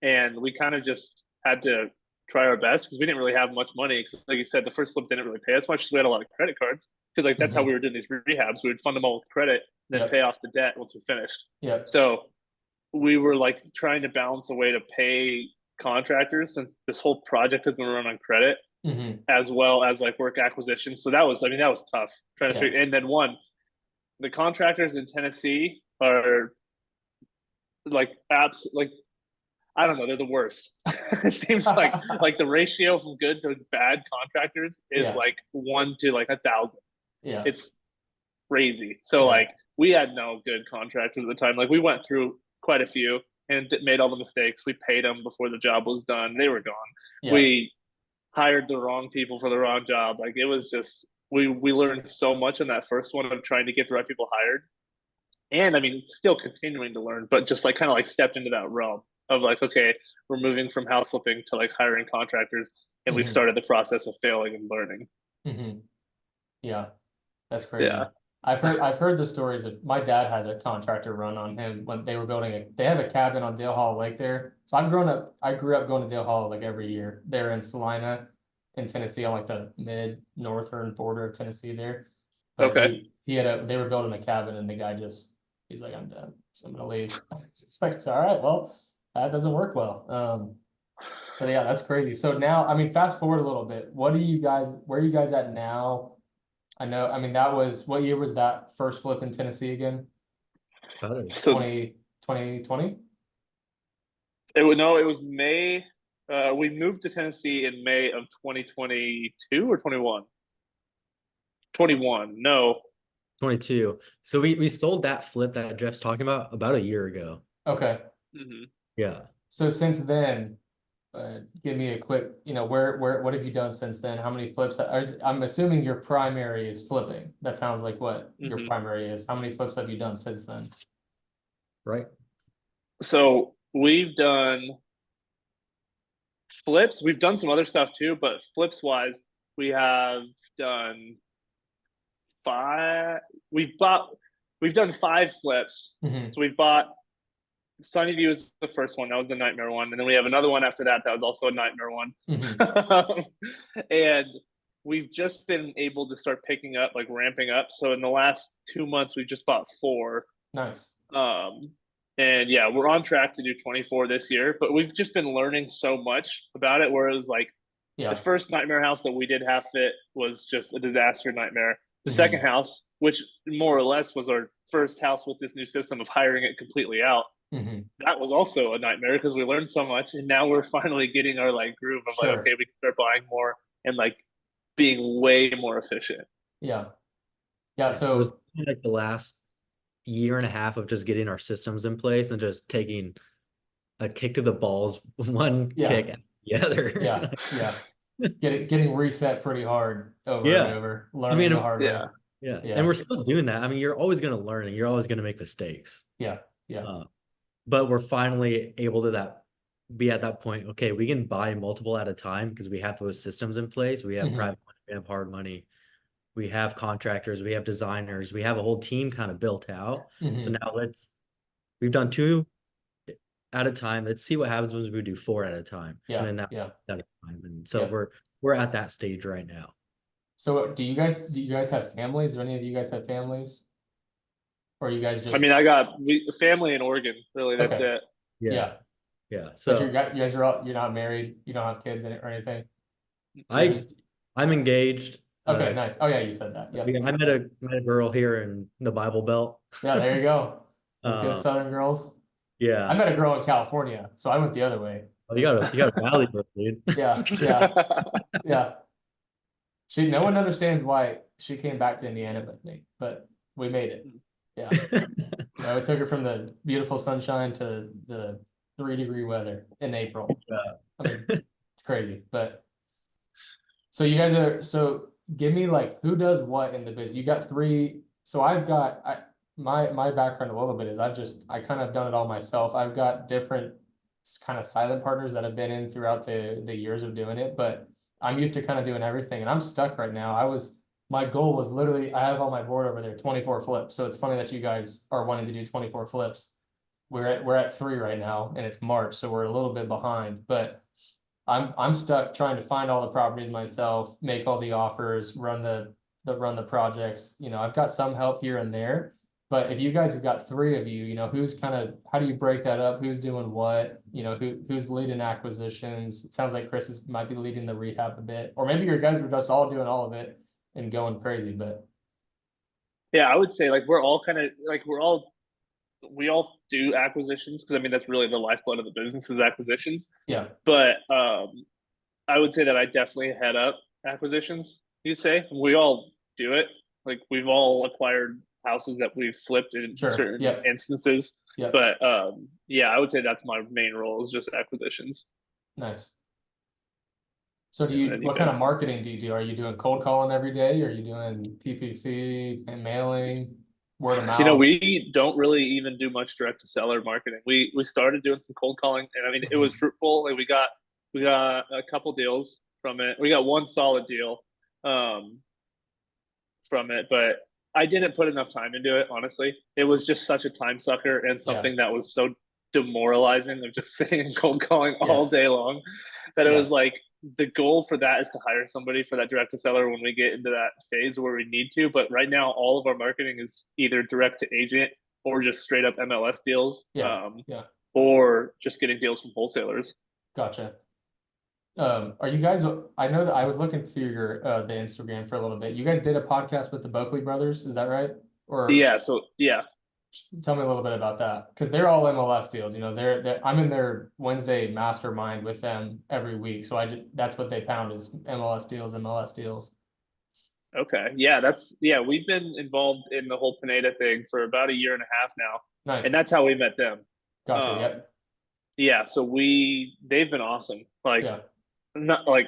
And we kind of just had to try our best because we didn't really have much money. Because like you said, the first flip didn't really pay us much. So we had a lot of credit cards because like that's how Mm-hmm. we were doing these rehabs. We would fund them all with credit, then Yep. pay off the debt once we finished. Yep. So we were like trying to balance a way to pay contractors since this whole project has been run on credit Mm-hmm. as well as like work acquisition. So that was, I mean, that was tough trying to Yeah. figure. And then the contractors in Tennessee are like apps, like I don't know, they're the worst. It seems like the ratio from good to bad contractors is Yeah. like 1 to like 1,000. Yeah. It's crazy. So Yeah. like we had no good contractors at the time. Like we went through quite a few and made all the mistakes. We paid them before the job was done. They were gone. Yeah. We hired the wrong people for the wrong job. Like it was just we learned so much in that first one of trying to get the right people hired. And I mean, still continuing to learn, but just like kind of like stepped into that realm of like, okay, we're moving from house flipping to like hiring contractors, and we Mm-hmm. started the process of failing and learning. Mm-hmm. Yeah. That's Yeah. crazy. I've heard the stories of my dad had a contractor run on him when they were they have a cabin on Dale Hall Lake there. So I grew up going to Dale Hall like every year. They're in Salina in Tennessee on like the mid northern border of Tennessee there. But Okay. they were building a cabin and the guy just He's like, I'm done. So I'm gonna leave. It's like, all right, well, that doesn't work well. But yeah, that's crazy. So now, I mean, fast forward a little bit. What are you guys, where are you guys at now? I know, I mean, that was, what year was that first flip in Tennessee again? About it. So 2020? it was May. We moved to Tennessee in May of 2022 or 21. 21. No. 22. So we sold that flip that Jeff's talking about a year ago. Okay. Hmm. Yeah. So since then, give me a quick, what have you done since then? How many flips? I'm assuming your primary is flipping. That sounds like what your Hmm. primary is. How many flips have you done since then? Right. So we've done flips. We've done some other stuff too, but flips wise, we have done five. We've bought. We've done five flips. Mhm. So we've bought Sunnyview was the first one. That was the nightmare one, and then we have another one after that. That was also a nightmare one. Mhm. And we've just been able to start picking up, like ramping up. So in the last 2 months, we've just bought four. Nice. And yeah, we're on track to do 24 this year. But we've just been learning so much about it. Whereas like the Yeah. first nightmare house that we did half fit was just a disaster nightmare. The Mhm. second house, which more or less was our first house with this new system of hiring it completely out, Mhm. that was also a nightmare because we learned so much, and now we're finally getting our like groove of like, Sure. okay, we can start buying more and like being way more efficient. Yeah. Yeah. It was So like the last year and a half of just getting our systems in place and just taking a kick to the balls, one Yeah. kick after the other. yeah, yeah. Getting reset pretty hard over and Yeah. over, I learning mean, the hard way. Yeah. yeah. Yeah. And we're still doing that. I mean, you're always going to learn and you're always going to make mistakes. Yeah. Yeah. But we're finally able to be at that point. Okay, we can buy multiple at a time because we have those systems in place. We have Mhm. private money, we have hard money, we have contractors, we have designers, we have a whole team kind of built out. So Mhm. now we've done two at a time. Let's see what happens when we do four at a time. Yeah. And then that's Yeah. at a time. And so Yeah. we're at that stage right now. So do you guys have families? Do any of you guys have families? Or you guys I mean, just I got family in Oregon. Really, that's okay? it. Yeah. Yeah. Yeah. But So you guys are all, you're not married, you don't have kids in it or anything. You're I just I'm engaged. okay, nice. Oh yeah, you said that. Yep. I met a girl here in the Bible Belt. Yeah, there you go. Those good Uh, Southern girls. I yeah. met a girl in California, so I went the other way. Oh, you got a valley bird, dude. Yeah, yeah, yeah. No one understands why she came back to Indiana with me, but we made it. Yeah. No, it took her from the beautiful sunshine to the 3-degree weather in April. Yeah. I mean, it's crazy. But so you guys so give me like who does what in the business. You got three. So I've got my background a little bit is I kind of done it all myself. I've got different kind of silent partners that have been in throughout the years of doing it, but I'm used to kind of doing everything and I'm stuck right now. My goal was literally, I have on my board over there 24 flips. So it's funny that you guys are wanting to do 24 flips. We're at 3 right now and it's March, so we're a little bit behind, but I'm stuck trying to find all the properties myself, make all the offers, run the projects. I've got some help here and there, but if you guys have got 3 of you, who's kind of, how do you break that up? Who's doing what? Who's leading acquisitions? It sounds like might be leading the rehab a bit, or maybe your guys are just all doing all of it and going crazy, but Yeah, I would say like we're all kind of like we all do acquisitions because I mean that's really the lifeblood of the business is acquisitions. yeah. But I would say that I definitely head up acquisitions. You say we all do it. Like we've all acquired houses that we've flipped in Sure. certain Yep. instances. Yep. But yeah, I would say that's my main role is just acquisitions. Nice. So And what kind of marketing do you do? Are you doing cold calling every day? Are you doing PPC and mailing, word of You know, mouth? we don't really even do much direct to seller marketing. We started doing some cold calling, and I mean, it was fruitful. Like we got a couple deals from it. We got one solid deal um, from it, but I didn't put enough time into it. Honestly, it was just such a time sucker and something that was so demoralizing of just sitting and cold calling all Yes. day long that it Yeah. was like the goal for that is to hire somebody for that direct to seller when we get into that phase where we need to. But right now, all of our marketing is either direct to agent or just straight up MLS deals, Yeah. Yeah. or just getting deals from wholesalers. Gotcha. Are you guys, I know that I was looking through your the Instagram for a little bit. You guys did a podcast with the Buckley brothers, is that right? Or Yeah. So yeah. tell me a little bit about that, because they're all MLS deals. You know, I'm in their Wednesday mastermind with them every week. So that's what they pound is MLS deals, MLS deals. Okay. Yeah. Yeah. We've been involved in the whole Pineda thing for about a year and a half now, Nice. and that's how we met them. Gotcha. Um, Yep. yeah. So they've been awesome. Like, Yeah. not like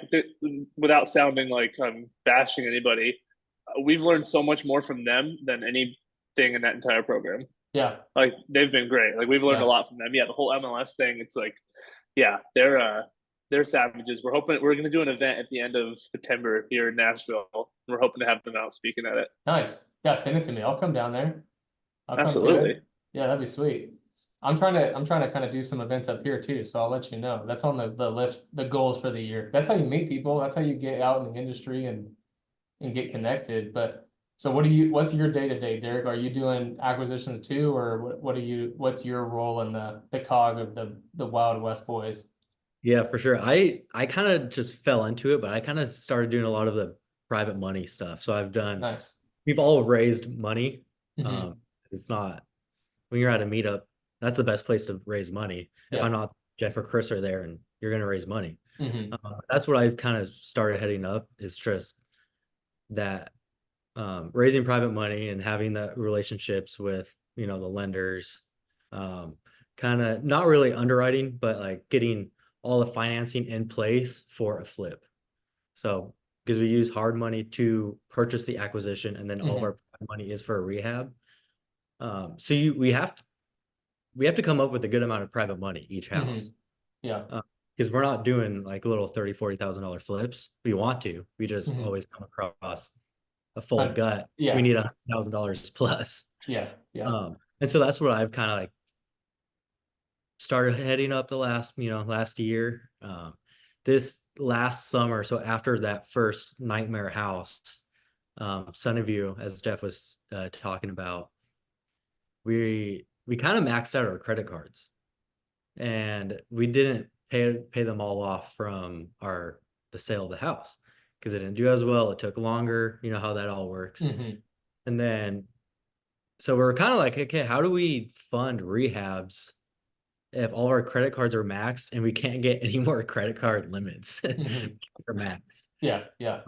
without sounding like I'm bashing anybody, we've learned so much more from them than anything in that entire program. Yeah. Like they've been great. Like we've learned a Yeah. lot from them. Yeah, the whole MLS thing. It's like, yeah, they're savages. We're gonna do an event at the end of September here in Nashville. We're hoping to have them out speaking at it. Nice. Yeah. Send it to me. I'll come down there. I'll come to Absolutely. it. Yeah, that'd be sweet. I'm trying to kind of do some events up here too, so I'll let you know. That's on the list, the goals for the year. That's how you meet people. That's how you get out in the industry and get connected. But so what's your day-to-day, Derek? Are you doing acquisitions too, or what's your role in the cog of the Wild West boys? Yeah, for sure. I kind of just fell into it, but I kind of started doing a lot of the private money stuff. So Nice. we've all raised money. Mhm. It's not when you're at a meetup, that's the best place to raise money. If Yeah. I'm not Jeff or Chris are there and you're going to raise money. Mhm. That's what I've kind of started heading up is just that raising private money and having the relationships with, the lenders, kind of not really underwriting, but like getting all the financing in place for a flip. So because we use hard money to purchase the acquisition and then all of our money is for a rehab. So we have to come up with a good amount of private money each house. Yeah. Because we're not doing like little $30,000-$40,000 flips. We want to. We just Mhm. always come across a full gut. Yeah. We need $100,000 plus. Yeah. Yeah. And so that's what I've kind of like started heading up the last year. This last summer, so after that first nightmare house, Sunnyview, as Jeff was talking about, we kind of maxed out our credit cards, and we didn't pay them all off from the sale of the house because it didn't do as well. It took longer. You know how that all works. Mhm. And then, so we're kind of like, okay, how do we fund rehabs if all of our credit cards are maxed and we can't get any more credit card limits Mhm. for maxed? Yeah. Yeah.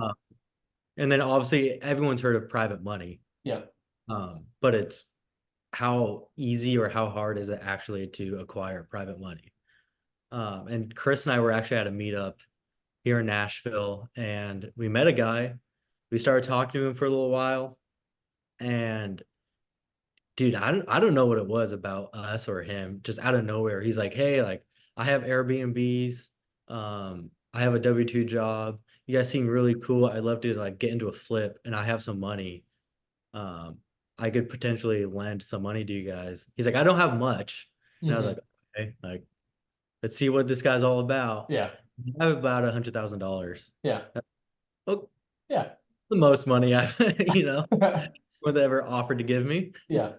And then obviously everyone's heard of private money, Yeah. but it's how easy or how hard is it actually to acquire private money? And Chris and I were actually at a meetup here in Nashville, and we met a guy. We started talking to him for a little while, and dude, I don't know what it was about us or him, just out of nowhere. He's like, hey, like I have Airbnbs, I have a W-2 job. You guys seem really cool. I'd love to like get into a flip and I have some money. Um, I could potentially lend some money to you guys. He's like, I don't have much. And I was like, okay, like let's see what this guy's all about. Yeah. I have about $100,000. Yeah. Oh, Yeah. the most money I've, was ever offered to give me. Yeah.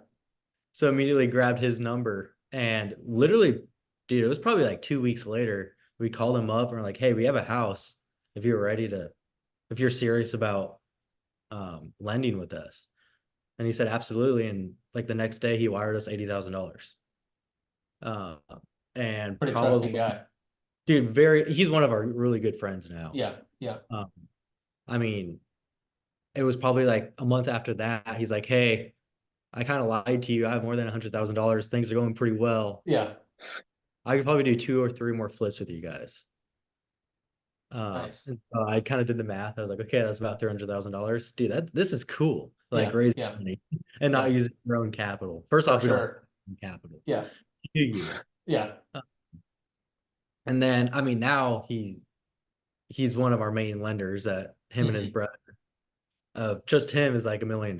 So immediately grabbed his number and literally, dude, it was probably like 2 weeks later. We called him up and we're like, hey, we have a house. If you're serious about lending with us. And he said, absolutely. And like the next day he wired us $80,000. And Pretty probably, trusting guy. dude, he's one of our really good friends now. Yeah. Yeah. I mean, it was probably like a month after that. He's like, hey, I kind of lied to you. I have more than $100,000. Things are going pretty well. Yeah. I could probably do 2 or 3 more flips with you guys. Nice. And so I kind of did the math. I was like, okay, that's about $300,000. Dude, this is cool. Like raising money and not using your own capital. First off, we don't have capital. Yeah. 2 years. Yeah. And then, I mean, now he's one of our main lenders at him and his brother. Just him is like $1 million.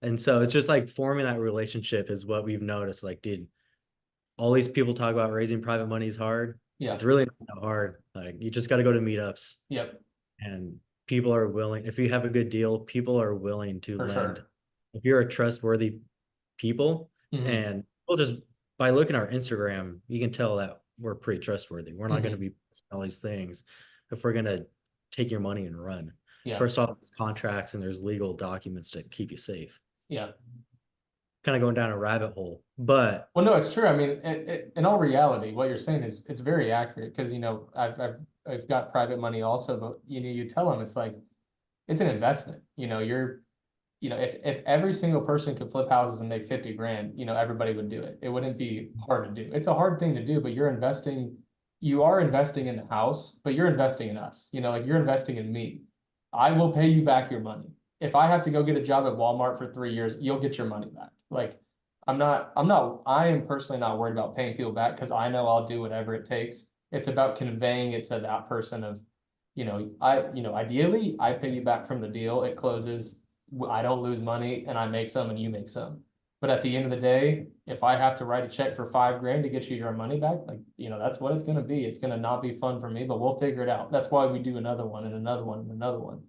And so it's just like forming that relationship is what we've noticed. Like, dude, all these people talk about raising private money is hard. Yeah. It's really not that hard. Like, you just got to go to meetups. Yep. And people are willing, if you have a good deal, people are willing to For lend. sure. If you're a trustworthy people, Mhm. and we'll just by looking at our Instagram, you can tell that we're pretty trustworthy. We're not going to be posting all these things if we're going to take your money and run. Yeah. First off, there's contracts and there's legal documents to keep you safe. Yeah. Kind of going down a rabbit hole, but Well, no, it's true. I mean, in all reality, what you're saying is it's very accurate because, you know, I've got private money also, but you know, you tell them it's like it's an investment. You know, if every single person could flip houses and make 50 grand, you know, everybody would do it. It wouldn't be hard to do. It's a hard thing to do, but you are investing in the house, but you're investing in us. You know, like you're investing in me. I will pay you back your money. If I have to go get a job at Walmart for 3 years, you'll get your money back. Like I am personally not worried about paying people back because I know I'll do whatever it takes. It's about conveying it to that person of, ideally I pay you back from the deal. It closes. I don't lose money and I make some and you make some. But at the end of the day, if I have to write a check for 5 grand to get you your money back, like, you know, that's what it's going to be. It's going to not be fun for me, but we'll figure it out. That's why we do another one and another one and another one.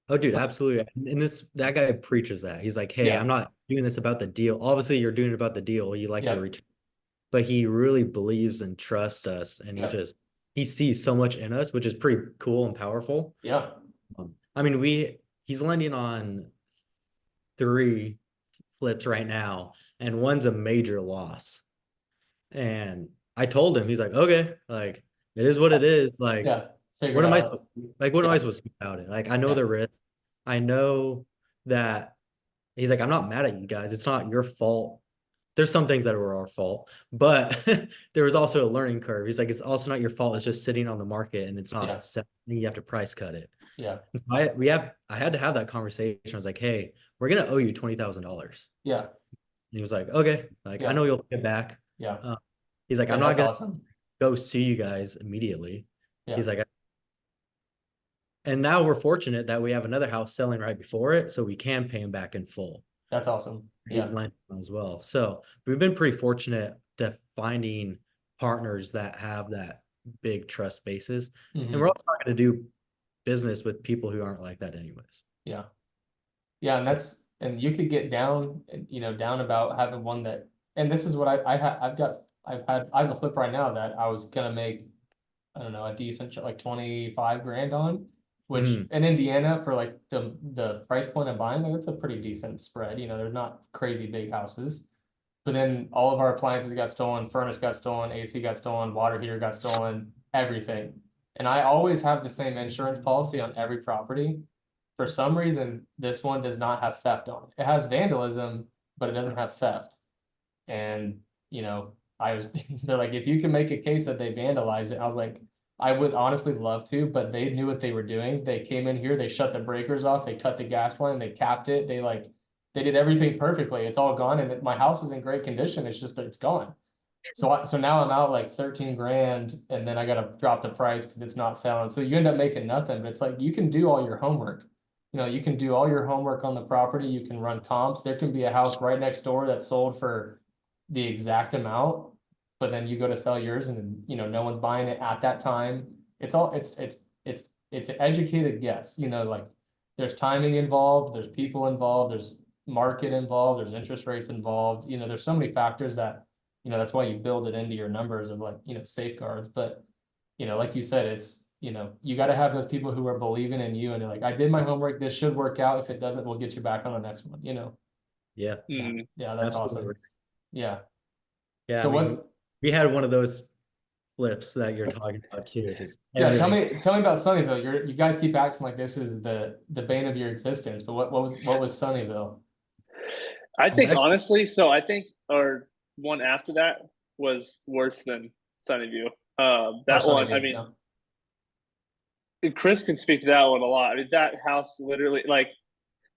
oh, dude, absolutely. And that guy preaches that. He's like, hey, Yeah. I'm not doing this about the deal. Obviously, you're doing it about the deal. You like Yeah. the return, but he really believes and trusts us, and Yeah. he sees so much in us, which is pretty cool and powerful. Yeah. I mean, he's lending on 3 flips right now, and one's a major loss. And I told him, he's like, okay, like it is what it is. Like, Yeah. Figure what it am I out. supposed what am I Yeah. supposed to do about it? Like, I know Yeah. the risk. I know that he's like, I'm not mad at you guys. It's not your fault. There's some things that were our fault, but there was also a learning curve. He's like, it's also not your fault. It's just sitting on the market and it's Yeah. not set. And you have to price cut it. Yeah. So I had to have that conversation. I was like, hey, we're gonna owe you $20,000. Yeah. And he was like, okay, like Yeah. I know you'll pay it back. Yeah. He's like, Yeah, I'm not that's gonna awesome. go see you guys immediately. Yeah. He's like, and now we're fortunate that we have another house selling right before it, so we can pay him back in full. That's awesome. He's Yeah. lending as well. So we've been pretty fortunate to finding partners that have that big trust basis. Mhm. And we're also not going to do business with people who aren't like that anyways. Yeah. Yeah. And you could get down, down about having one that, and this is what I have a flip right now that I was going to make, I don't know, a decent, like 25 grand on, which in Indiana for like the price point of buying, like, it's a pretty decent spread. You know, they're not crazy big houses. But then all of our appliances got stolen, furnace got stolen, AC got stolen, water heater got stolen, everything. And I always have the same insurance policy on every property. For some reason, this one does not have theft on it. It has vandalism, but it doesn't have theft. And, they're like, if you can make a case that they vandalized it, I was like, I would honestly love to, but they knew what they were doing. They came in here, they shut the breakers off, they cut the gas line, they capped it, they did everything perfectly. It's all gone, and my house is in great condition. It's just that it's gone. So now I'm out like 13 grand, and then I gotta drop the price because it's not selling. So you end up making nothing. But it's like you can do all your homework. You know, you can do all your homework on the property. You can run comps. There can be a house right next door that's sold for the exact amount, but then you go to sell yours, and no one's buying it at that time. It's an educated guess. Like there's timing involved, there's people involved, there's market involved, there's interest rates involved. There's so many factors that, that's why you build it into your numbers of like, safeguards. But, like you said, it's, you got to have those people who are believing in you and they're like, I did my homework. This should work out. If it doesn't, we'll get you back on the next one, Yeah. Yeah, that's Absolutely. awesome. Yeah. Yeah. So I mean, we had one of those flips that you're talking about too. Just yeah, tell everything. me about Sunnyvale. You guys keep acting like this is the bane of your existence, but what was Sunnyvale? I think honestly, or one after that was worse than Sunnyview. That one, I mean, Chris can speak to that one a lot. I mean, that house literally, like,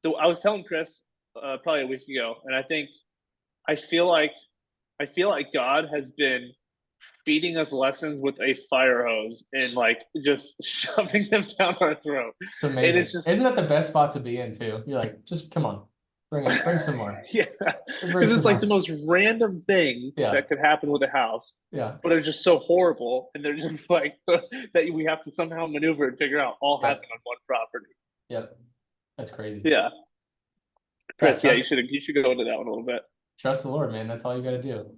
I was telling Chris probably a week ago, and I feel like God has been feeding us lessons with a fire hose and like just shoving them down our throat. It's amazing. And it's just, isn't that the best spot to be in too? You're like, just come on, bring some more. Yeah, because it's like the most random things that could happen with a house. Yeah, but are just so horrible, and they're just like that we have to somehow maneuver and figure out all happen on one property. Yep, that's crazy. Yeah, Chris. Yeah, you should go into that one a little bit. trust the Lord, man. That's all you got to do.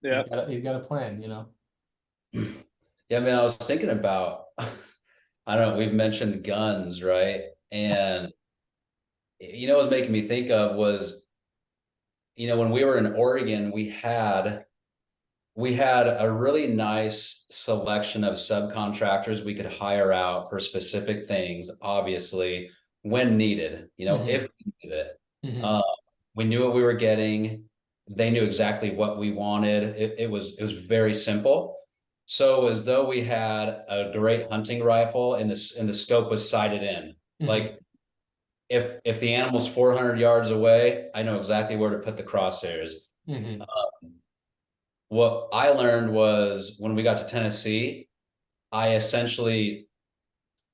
Yeah. He's got a plan, you know. Yeah, man, I was thinking about, I don't know, we've mentioned guns, right? And you know, what was making me think of was, you know, when we were in Oregon, we had a really nice selection of subcontractors we could hire out for specific things, obviously, when needed, you know, if we needed it. Mhm. Uh, we knew what we were getting. They knew exactly what we wanted. It was very simple. So as though we had a great hunting rifle and the scope was sighted in. Mhm. Like if the animal's 400 yards away, I know exactly where to put the crosshairs. Mhm. What I learned was when we got to Tennessee, I essentially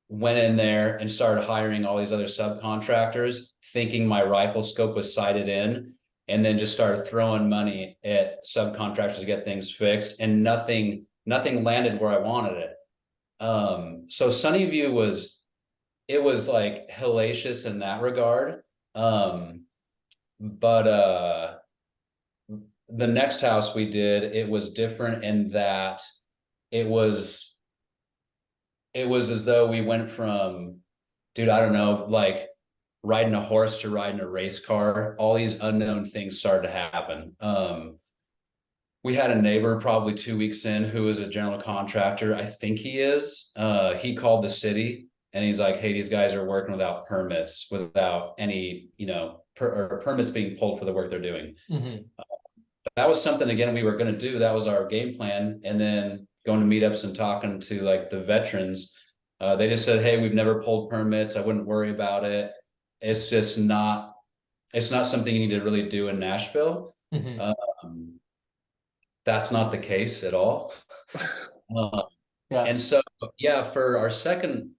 went in there and started hiring all these other subcontractors, thinking my rifle scope was sighted in, and then just started throwing money at subcontractors to get things fixed, and nothing landed where I wanted it. So Sunnyview was like hellacious in that regard. But the next house we did, it was different in that it was it was as though we went from, dude, I don't know, like riding a horse to riding a race car. All these unknown things started to happen. We had a neighbor probably 2 weeks in who was a general contractor. I think he is. He called the city and he's like, hey, these guys are working without permits, without any, you know, permits being pulled for the work they're doing. Mhm. That was something, again, we were going to do. That was our game plan. And then going to meetups and talking to like the veterans, they just said, hey, we've never pulled permits. I wouldn't worry about it. It's just not, it's not something you need to really do in Nashville. Mhm. Um, that's not the case at all. Uh, Yeah. and so, yeah, for our second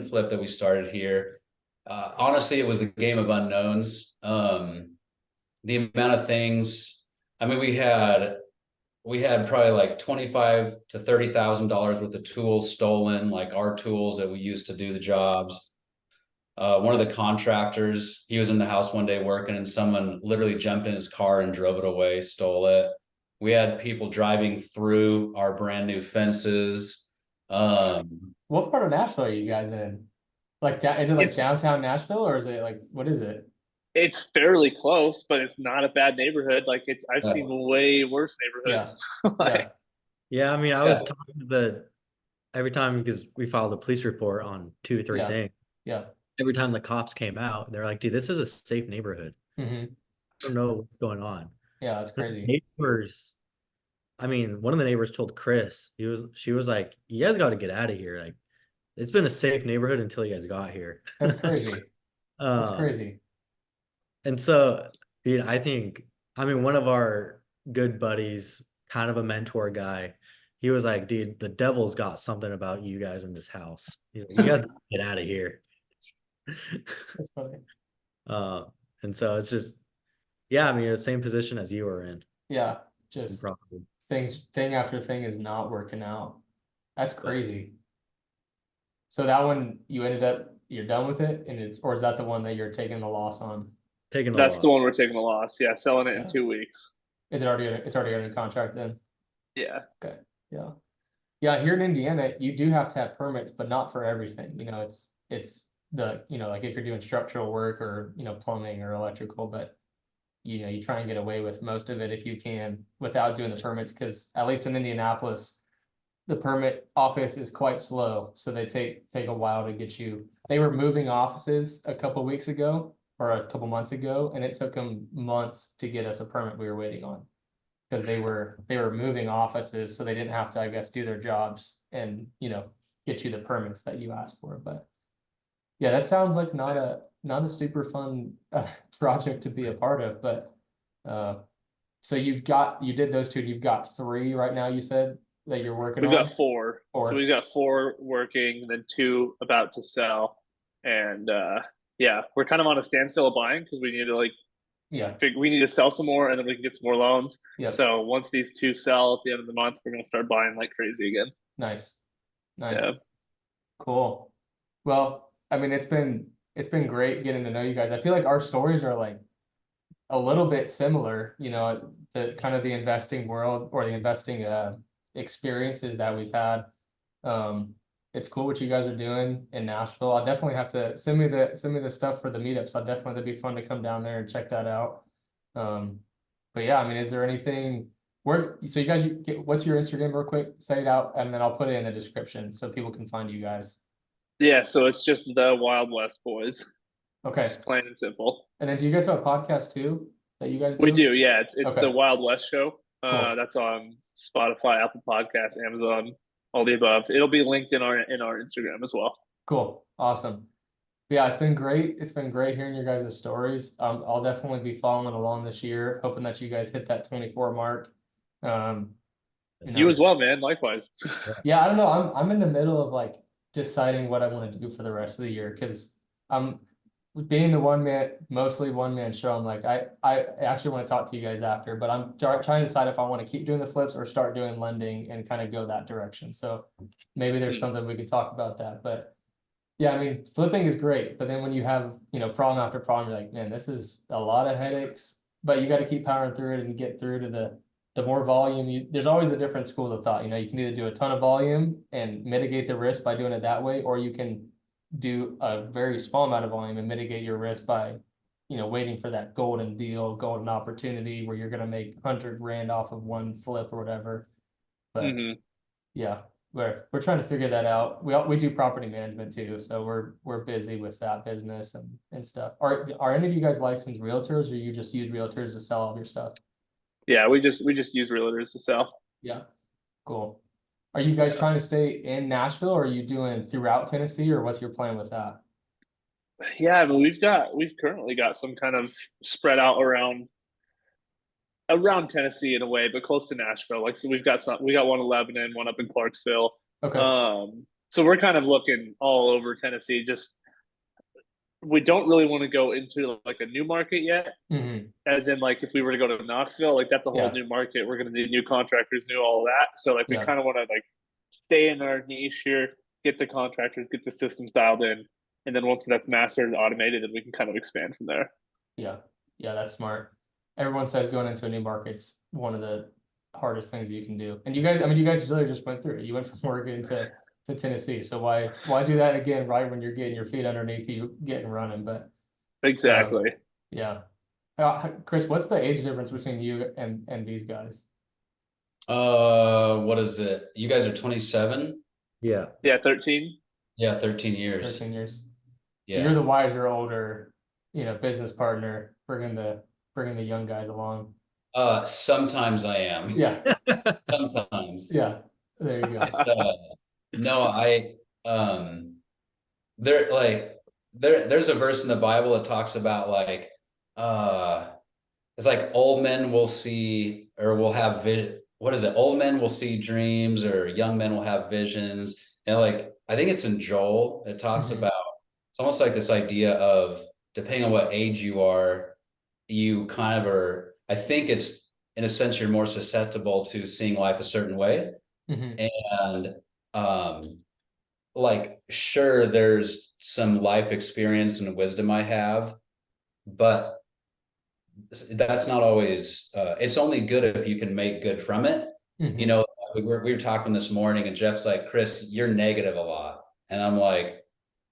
flip that we started here, honestly, it was the game of unknowns. The amount of things, I mean, we had probably like 25 to $30,000 worth of tools stolen, like our tools that we used to do the jobs. One of the contractors, he was in the house one day working, and someone literally jumped in his car and drove it away, stole it. We had people driving through our brand new fences. What part of Nashville are you guys in? Like, is it like It's downtown Nashville, or is it like, what is it? it's fairly close, but it's not a bad neighborhood. Like I've seen way worse Yeah. neighborhoods. Yeah. Like Yeah, I mean, I was Yeah. talking to the every time because we filed a police report on two or three Yeah. things. Yeah. Every time the cops came out, they're like, dude, this is a safe neighborhood. Mhm. I don't know what's going on. Yeah, it's The crazy. neighbors, I mean, one of the neighbors told Chris, she was like, you guys got to get out of here. Like, it's been a safe neighborhood until you guys got here. That's crazy. That's Um, crazy. and so, dude, I mean, one of our good buddies, kind of a mentor guy, he was like, dude, the devil's got something about you guys in this house. He's like, you guys get out of here. That's funny. Uh, and so it's just, yeah, I mean, the same position as you were in, Yeah. Just probably. thing after thing is not working out. That's But crazy. So that one you're done with it, and or is that the one that you're taking the loss on? taking a that's the lot. one we're taking a loss. Yeah, selling it in Yeah. 2 weeks. Is it's already under contract then? Yeah. Okay. Yeah. Yeah, here in Indiana, you do have to have permits, but not for everything. You know, it's like if you're doing structural work or, plumbing or electrical, but you try and get away with most of it if you can without doing the permits, because at least in Indianapolis, the permit office is quite slow, so they take a while to get you. They were moving offices a couple weeks ago or a couple months ago, and it took them months to get us a permit we were waiting on because they were moving offices, so they didn't have to, I guess, do their jobs and get you the permits that you asked for. But yeah, that sounds like not a super fun project to be a part of. But so you did those two, and you've got three right now. You said that you're working We've on got four. So or we've got four working, and then two about to sell. And yeah, we're kind of on a standstill of buying because we need to yeah, we need to sell some more and then we can get some more loans. yep, So once these two sell at the end of the month, we're gonna start buying like crazy again. nice, Yeah. nice, cool. Well, I mean, it's been great getting to know you guys. I feel like our stories are like a little bit similar, you know, the kind of the investing world or the investing experiences that we've had. It's cool what you guys are doing in Nashville. I'll definitely have to send me the stuff for the meetups. I'll definitely that'd be fun to come down there and check that out. But yeah, I mean, is there anything where so you guys what's your Instagram real quick? Say it out and then I'll put it in the description so people can find you guys. Yeah, so it's just the Wild West Boys, Okay. just plain and simple. And then do you guys have a podcast too that you guys We do? do, yeah. It's the Okay, Wild West Show. cool. That's on Spotify, Apple Podcasts, Amazon, all the above. It'll be linked in our Instagram as well. Cool. Awesome. Yeah, it's been great. It's been great hearing your guys' stories. I'll definitely be following along this year, hoping that you guys hit that 24 mark. Um, You as well, man. Likewise. yeah, I don't know. I'm in the middle of like deciding what I want to do for the rest of the year because I'm being the mostly one man show. I'm like, I actually want to talk to you guys after, but I'm trying to decide if I want to keep doing the flips or start doing lending and kind of go that direction. So maybe there's something we could talk about that, but. Yeah, I mean, flipping is great, but then when you have, you know, problem after problem, you're like, man, this is a lot of headaches, but you got to keep powering through it and get through to the more volume. There's always the different schools of thought. You know, you can either do a ton of volume and mitigate the risk by doing it that way, or you can do a very small amount of volume and mitigate your risk by, you know, waiting for that golden deal, golden opportunity where you're going to make 100 grand off of one flip or whatever. But yeah, we're trying to figure that out. We do property management too, so we're busy with that business and stuff. Are any of you guys licensed realtors, or you just use realtors to sell all of your stuff? Yeah, we just use realtors to sell. Yeah, cool. Are you guys trying to stay in Nashville, or are you doing throughout Tennessee, or what's your plan with that? Yeah, I mean we've currently got some kind of spread out around Tennessee in a way, but close to Nashville. Like, so we got one in Lebanon, one up in Clarksville. Okay. So we're kind of looking all over Tennessee. Just we don't really want to go into like a new market yet. As in, like, if we were to go to Knoxville, like that's a whole new market. We're going to need new contractors, new all of that. So like we kind of want to like stay in our niche here, get the contractors, get the systems dialed in, and then once that's mastered and automated, then we can kind of expand from there. Yeah, that's smart. Everyone says going into a new market's one of the hardest things you can do. And you guys, I mean, you guys really just went through it. You went from Oregon to Tennessee. So why do that again right when you're getting your feet underneath you, getting running? But exactly. Yeah. Chris, what's the age difference between you and these guys? What is it? You guys are 27? Yeah. Yeah, 13. Yeah, 13 years. 13 years. So Yeah. you're the wiser, older, you know, business partner, bringing the young guys along. Sometimes I am. Yeah. Sometimes. Yeah. There you go. No, there's a verse in the Bible that talks about like, it's like old men will see or will have vision. What is it? Old men will see dreams or young men will have visions. And like, I think it's in Joel. It talks about, it's almost like this idea of depending on what age you are, you kind of are, I think it's in a sense, you're more susceptible to seeing life a certain way. And like, sure, there's some life experience and wisdom I have, but that's not always, it's only good if you can make good from it. You know, we were talking this morning and Jeff's like, Chris, you're negative a lot. And I'm like,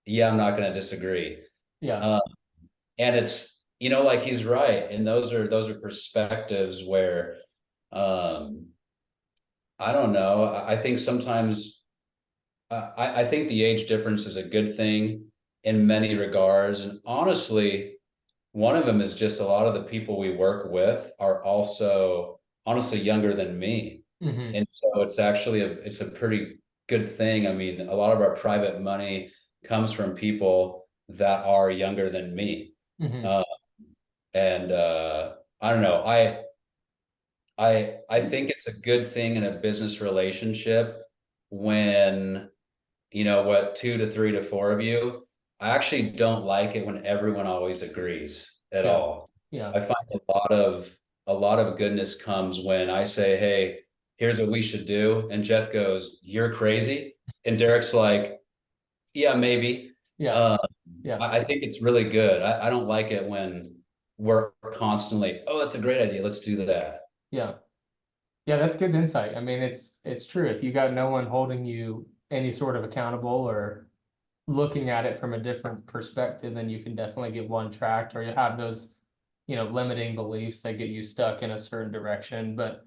yeah, I'm not going to disagree. Yeah. And it's, you know, like he's right. And those are perspectives where, I don't know. I think sometimes, I think the age difference is a good thing in many regards. And honestly, one of them is just a lot of the people we work with are also honestly younger than me. And so it's actually it's a pretty good thing. I mean, a lot of our private money comes from people that are younger than me. And I don't know. I think it's a good thing in a business relationship when, you know, what, 2 to 3 to 4 of you. I actually don't like it when everyone always agrees at all. Yeah. I find a lot of goodness comes when I say, hey, here's what we should do. And Jeff goes, you're crazy. And Derek's like, yeah, maybe. Yeah. I think it's really good. I don't like it when we're constantly, oh, that's a great idea, let's do that. Yeah. Yeah, that's good insight. I mean, it's true. If you got no one holding you any sort of accountable or looking at it from a different perspective, then you can definitely get one tracked, or you have those, limiting beliefs that get you stuck in a certain direction. But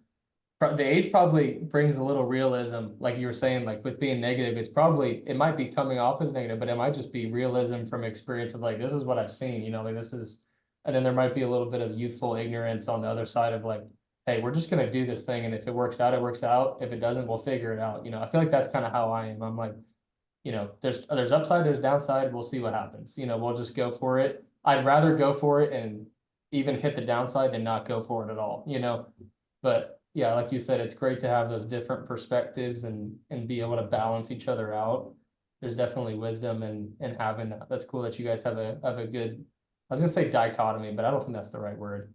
the age probably brings a little realism, like you were saying, like with being negative, it might be coming off as negative, but it might just be realism from experience of like, this is what I've seen, like this is, and then there might be a little bit of youthful ignorance on the other side of like, hey, we're just gonna do this thing, and if it works out, it works out. If it doesn't, we'll figure it out. I feel like that's kind of how I am. I'm like, there's upside, there's downside. We'll see what happens. We'll just go for it. I'd rather go for it and even hit the downside than not go for it at all. But yeah, like you said, it's great to have those different perspectives and be able to balance each other out. There's definitely wisdom in having that. That's cool that you guys have a good. I was gonna say dichotomy, but I don't think that's the right word.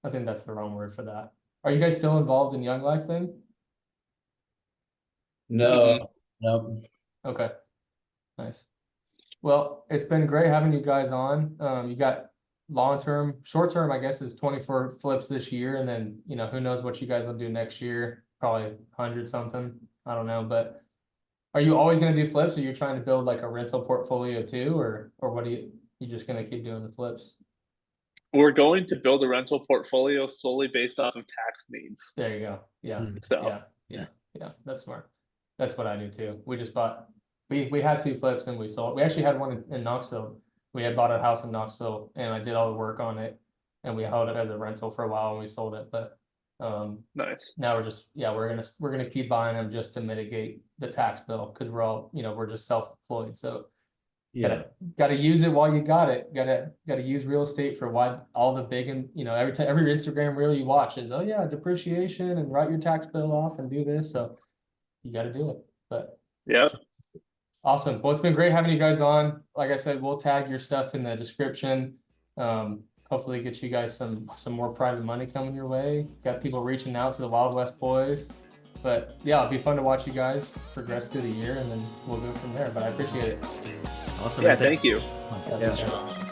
I think that's the wrong word for that. Are you guys still involved in Young Life then? No, no. Okay, nice. Well, it's been great having you guys on. You got long term, short term, I guess, is 24 flips this year, and then who knows what you guys will do next year? Probably 100 something. I don't know, but are you always going to do flips, or you're trying to build like a rental portfolio too, or what do you just going to keep doing the flips? We're going to build a rental portfolio solely based off of tax needs. There you go. Yeah. So Yeah. That's smart. That's what I do too. We just bought. We had 2 flips and we sold. We actually had one in Knoxville. We had bought a house in Knoxville, and I did all the work on it, and we held it as a rental for a while, and we sold it. But nice. now we're gonna keep buying them just to mitigate the tax bill, because we're all we're just self-employed. So Yeah. gotta use it while you got it. Gotta use real estate for why all the big, and every Instagram reel you watch is, oh yeah, depreciation, and write your tax bill off and do this. So you got to do it. But Yeah. awesome. Well, it's been great having you guys on. Like I said, we'll tag your stuff in the description. Hopefully get you guys some more private money coming your way. Got people reaching out to the Wild West boys. But yeah, it'll be fun to watch you guys progress through the year, and then we'll go from there. But I appreciate it. Awesome. Yeah, man. thank you. Yeah.